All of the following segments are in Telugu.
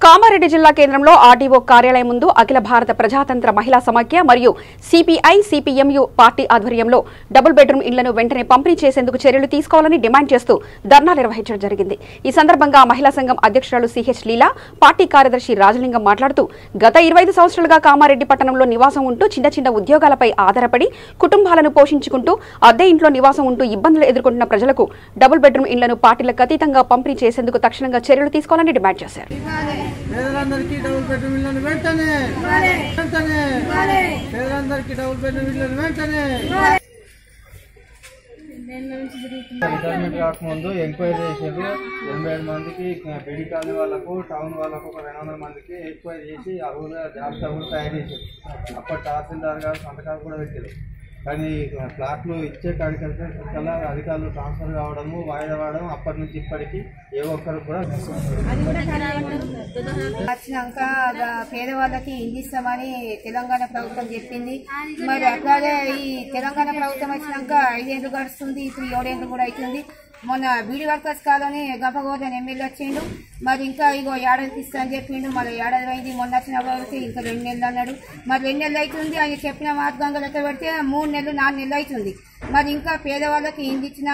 కామారెడ్డి జిల్లా కేంద్రంలో ఆర్డీఓ కార్యాలయం ముందు అఖిల భారత ప్రజాతంత్ర మహిళా సమాఖ్య మరియు సిపిఐ సిపిఎంయు పార్టీ ఆధ్వర్యంలో డబుల్ బెడ్రూమ్ ఇళ్లను వెంటనే పంపిణీ చేసేందుకు చర్యలు తీసుకోవాలని డిమాండ్ చేస్తూ ధర్నా నిర్వహించడం జరిగింది। ఈ సందర్భంగా మహిళా సంఘం అధ్యక్షురాలు సిహెచ్ లీలా, పార్టీ కార్యదర్శి రాజలింగం మాట్లాడుతూ గత 25 సంవత్సరాలుగా కామారెడ్డి పట్టణంలో నివాసం ఉంటూ చిన్న చిన్న ఉద్యోగాలపై ఆధారపడి కుటుంబాలను పోషించుకుంటూ అద్దె ఇంట్లో నివాసం ఉంటూ ఇబ్బందులు ఎదుర్కొంటున్న ప్రజలకు డబుల్ బెడ్రూమ్ ఇళ్లను పార్టీలకు అతీతంగా పంపిణీ చేసేందుకు తక్షణంగా చర్యలు తీసుకోవాలని డిమాండ్ చేశారు। పేదలందరికీ డబుల్ బెడ్రూమ్ ఇళ్లను వెంటనే పేదలందరికీ డబుల్ బెడ్రూమ్ ఇళ్లను వెంటనే రిటైర్మెంట్ కాకముందు ఎంక్వైరీ చేసారు। 85 మందికి బీడీ కాలనీ వాళ్ళకు, టౌన్ వాళ్ళకు ఒక 200 మందికి ఎంక్వైరీ చేసి అరువుల జాబితా కూడా తయారు చేశారు। అప్పటి తహసీల్దార్ గారు సంతకాలు కూడా పెట్టారు। కానీ ఫ్లాట్లు ఇచ్చే కాడికల్లా అధికారులు ట్రాన్స్ఫర్ కావడము, వాయిదా వాడడం అప్పటి నుంచి ఇప్పటికీ ఏ ఒక్కరు కూడా వచ్చినాక పేదవాళ్ళకి ఇల్లు ఇస్తామని తెలంగాణ ప్రభుత్వం చెప్పింది। మరి అట్లాగే ఈ తెలంగాణ ప్రభుత్వం వచ్చినాక 5 ఏళ్ళు గడుస్తుంది, ఇప్పుడు 7 ఏళ్ళు కూడా అవుతుంది। మొన్న బీడీ వర్కర్స్ కాలని గంపగోదని ఎమ్మెల్యే వచ్చిండు, మరి ఇంకా ఇగో ఏడాదికి ఇస్తా అని చెప్పిండు। మరి ఏడాది అయింది, మొన్న వచ్చిన కాబట్టి ఇంకా 2 నెలలు అన్నాడు। మరి 2 నెలలు అవుతుంది, ఆయన చెప్పిన మార్గంగా లెక్క పెడితే 3 నెలలు 4 నెలలు అవుతుంది। మరి ఇంకా పేదవాళ్ళకి ఇంటి ఇచ్చిన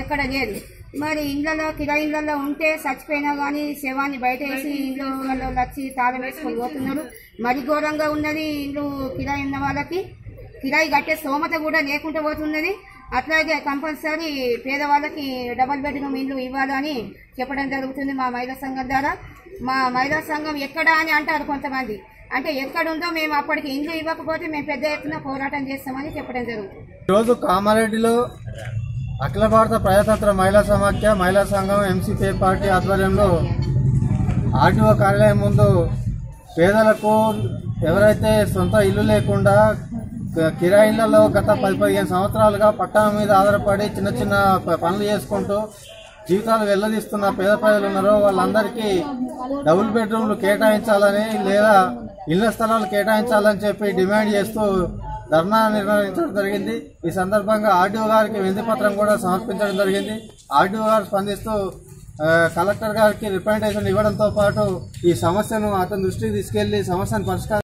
ఎక్కడ లేదు। మరి ఇళ్లలో కిరాయి ఇళ్లలో ఉంటే చచ్చిపోయినా కానీ శవాన్ని బయట వేసి ఇంట్లో వాళ్ళు వచ్చి తాళం వేసుకొని పోతున్నారు। మరి ఘోరంగా ఉన్నది ఇల్లు కిరాయి ఉన్న వాళ్ళకి, కిరాయి కట్టే స్తోమత కూడా లేకుండా పోతున్నది। అట్లాగే కంపల్సరీ పేదవాళ్ళకి డబుల్ బెడ్రూమ్ ఇల్లు ఇవ్వాలని చెప్పడం జరుగుతుంది మా మహిళా సంఘం ద్వారా। మా మహిళా సంఘం ఎక్కడ అని అంటారు కొంతమంది, అంటే ఎక్కడుందో మేము అప్పటికి ఇల్లు ఇవ్వకపోతే మేము పెద్ద ఎత్తున పోరాటం చేస్తామని చెప్పడం జరుగుతుంది। ఈరోజు కామారెడ్డిలో అఖిల భారత ప్రజాతంత్ర మహిళా సమాఖ్య, మహిళా సంఘం, ఎంసీపీ పార్టీ ఆధ్వర్యంలో ఆర్టీఓ కార్యాలయం ముందు పేదలకు ఎవరైతే సొంత ఇల్లు లేకుండా కిరాయిలలో గత 10-15 సంవత్సరాలుగా పట్టణం మీద ఆధారపడి చిన్న చిన్న పనులు చేసుకుంటూ జీవితాలు వెల్లదీస్తున్న పేద ప్రజలు ఉన్నారో వాళ్ళందరికీ డబుల్ బెడ్రూమ్లు కేటాయించాలని లేదా ఇళ్ల స్థలాలు కేటాయించాలని చెప్పి డిమాండ్ చేస్తూ ధర్నా నిర్వహించడం జరిగింది। ఈ సందర్భంగా ఆర్డీఓ గారికి వినతిపత్రం కూడా సమర్పించడం జరిగింది। ఆర్డీఓ గారు స్పందిస్తూ కలెక్టర్ గారికి రిప్రజెంటేషన్ ఇవ్వడంతో పాటు ఈ సమస్యను అతని దృష్టికి తీసుకెళ్లి సమస్యను పరిష్కారం